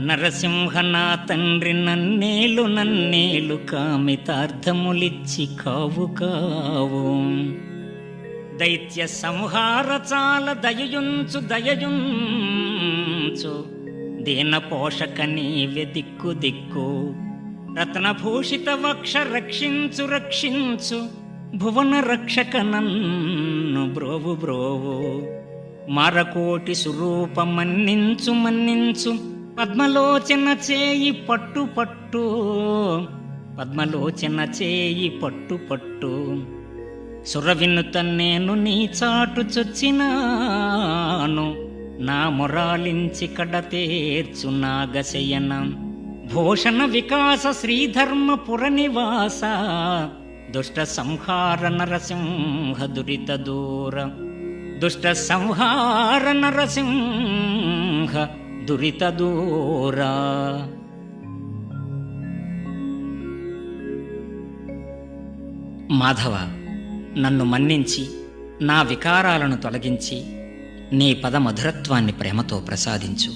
నరసింహ నా తండ్రి నన్నేలు నన్నేలు కామితార్థములిచ్చి కావు కావు. దైత్య సంహార చాల దయయుంచు దయయుంచు, దీన పోషక నీవె దిక్కు దిక్కు. రత్నభూషిత వక్ష రక్షించు రక్షించు, భువన రక్షక నన్ను బ్రోవు బ్రోవు. మారకోటి స్వరూప మన్నించు మన్నించు, పద్మలోచన చేయి పట్టు పట్టు, పద్మలోచన చేయి పట్టు పట్టు. సురవినుత నేను నీ చాటు చొచ్చినాను, నా మొరాలించి కడతేర్చు నాగశయన. భూషణ వికాస శ్రీధర్మపుర నివాస, దుష్ట సంహార నరసింహ దురిత దూర. దుష్ట సంహార నరసింహ దురిత దూర. మాధవ, నన్ను మన్నించి నా వికారాలను తొలగించి నీ పద మధురత్వాన్ని ప్రేమతో ప్రసాదించు.